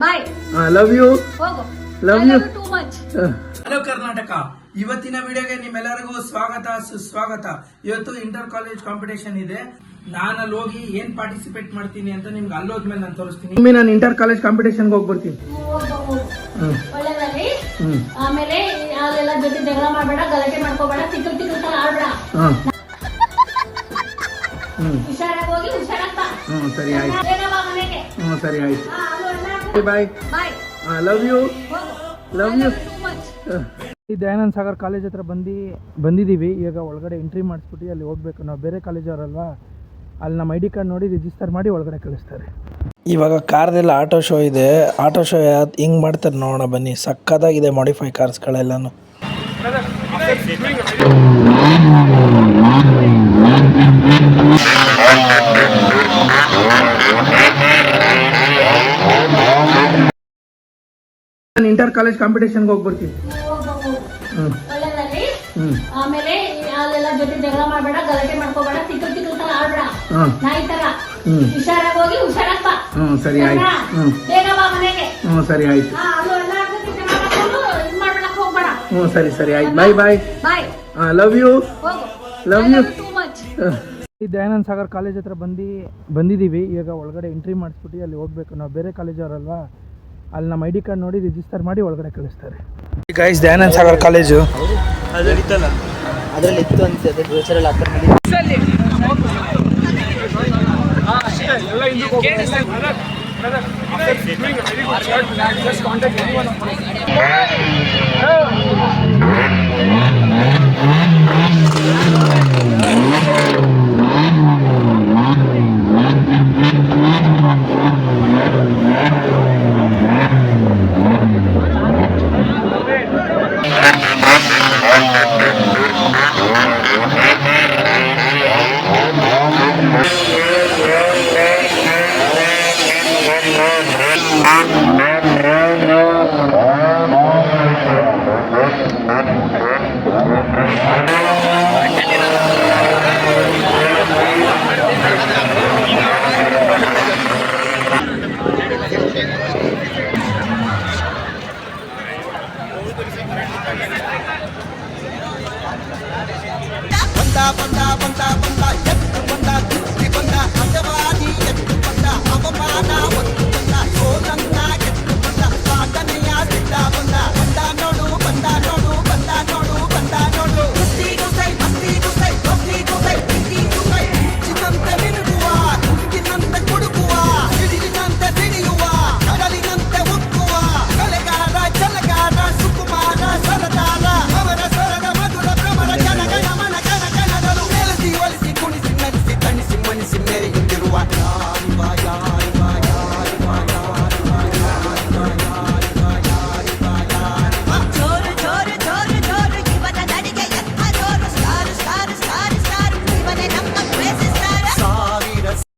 Bye love you ಹೋಗು love you too much. Hello Karnataka, ಇವತ್ತಿನ ವಿಡಿಯೋಗೆ ನಿಮ್ಮೆಲ್ಲರಿಗೂ ಸ್ವಾಗತ ಸುಸ್ವಾಗತ. ಇವತ್ತು ಇಂಟರ್ ಕಾಲೇಜ್ ಕಾಂಪಿಟೇಷನ್ ಇದೆ. ನಾನು ಅಲ್ಲಿ ಹೋಗಿ ಏನ್ ಪಾರ್ಟಿಸಿಪೇಟ್ ಮಾಡ್ತೀನಿ ಅಂತ ನಿಮ್ಗೆ ಅಲ್ಲೋದ್ಮೇಲೆ ನಾನು ತೋರಿಸ್ತೀನಿ. ನಾನು ಇಂಟರ್ ಕಾಲೇಜ್ ಕಾಂಪಿಟೇಷನ್ಗೆ ಹೋಗಿ ಬರ್ತೀನಿ. ಒಳ್ಳೆದಾಗ್ಲಿ. ಆಮೇಲೆ ಅಲ್ಲೆಲ್ಲ ಜೊತೆ ಜಗಳ ಮಾಡ್ಬೇಡ, ಗಲಾಟೆ ಮಾಡ್ಕೋಬೇಡ, ತಿಕ್ಕಲ್ ಆಡ್ಬೇಡ. ಹುಷಾರಾಗಿ ಹೋಗಿ ಹುಷಾರಾಗ್ತ. ಸರಿ ಆಯ್ತು. ಬೇಗ ಬಾ ಮನೆಗೆ. ಸರಿ ಆಯ್ತು. ಬಾಯ್ ಬಾಯ್ ಲವ್ ಯು ಹೋಗು ಲವ್ ಯು. Too much. ಈ ದಯಾನಂದ್ ಸಾಗರ್ ಕಾಲೇಜ್ ಹತ್ರ ಬಂದಿದ್ದೀವಿ. ಈಗ ಒಳಗಡೆ ಎಂಟ್ರಿ ಮಾಡಿಸ್ಬಿಟ್ಟು ಅಲ್ಲಿ ಹೋಗ್ಬೇಕು. ನಾವು ಬೇರೆ ಕಾಲೇಜವರಲ್ವಾ, ಅಲ್ಲಿ ನಮ್ಮ ID ಕಾರ್ಡ್ ನೋಡಿ ರಿಜಿಸ್ಟರ್ ಮಾಡಿ ಒಳಗಡೆ ಕಳಿಸ್ತಾರೆ. ಇವಾಗ ಕಾರ್ದೆಲ್ಲ ಆಟೋ ಶೋ ಇದೆ. ಆಟೋ ಶೋ ಹಿಂಗೆ ಮಾಡ್ತಾರೆ ನೋಡೋಣ ಬನ್ನಿ. ಸಕ್ಕತ್ತಾಗಿದೆ ಮಾಡಿಫೈ ಕಾರ್ಸ್ಗಳೆಲ್ಲನೂ. ಇಂಟರ್ ಕಾಲೇಜ್ ಕಾಂಪಿಟೇಷನ್ಗೆ ಹೋಗಿ ಬರ್ತೀನಿ. ಒಳ್ಳೆದಾಗ್ಲಿ. ಆಮೇಲೆ ಅಲ್ಲೆಲ್ಲ ಜೊತೆ ಜಗಳ ಮಾಡ್ಬೇಡ, ಗಲಾಟೆ ಮಾಡ್ಕೋಬೇಡ, ತಿಕ್ಕಲ್ ಆಡ್ಬೇಡ. ನಾಯಿ ತರ ಹುಷಾರಾಗಿ ಹೋಗಿ ಹುಷಾರಾಗ್ತ. ಸರಿ ಆಯ್ತು. ಬೇಗ ಬಾ ಮನೆಗೆ. ಸರಿ ಆಯ್ತು. ಅದು ಎಲ್ಲ ಇದು ಮಾಡ್ಬೇಡಕ್ ಹೋಗ್ಬೇಡ. ಸರಿ ಆಯ್ತು. ಬಾಯ್ ಬಾಯ್ ಬಾಯ್ ಲವ್ ಯು ಹೋಗು ಲವ್ ಯು. Too much. ಈ ದಯಾನಂದ್ ಸಾಗರ್ ಕಾಲೇಜ್ ಹತ್ರ ಬಂದಿದ್ದೀವಿ. ಈಗ ಒಳಗಡೆ ಎಂಟ್ರಿ ಮಾಡಿಸ್ಬಿಟ್ಟು ಅಲ್ಲಿ ಹೋಗ್ಬೇಕು. ನಾವು ಬೇರೆ ಕಾಲೇಜವರಲ್ವಾ, ಅಲ್ಲಿ ನಮ್ಮ ID ಕಾರ್ಡ್ ನೋಡಿ ರಿಜಿಸ್ಟರ್ ಮಾಡಿ ಒಳಗಡೆ ಕಳಿಸ್ತಾರೆ. ಗೈಸ್, ದಯಾನಂದ್ ಸಾಗರ್ ಕಾಲೇಜು ಅದರಲ್ಲಿ ಇತ್ತು ಅಂತ ಗೋಚರಲ್ಲಿ Thank you.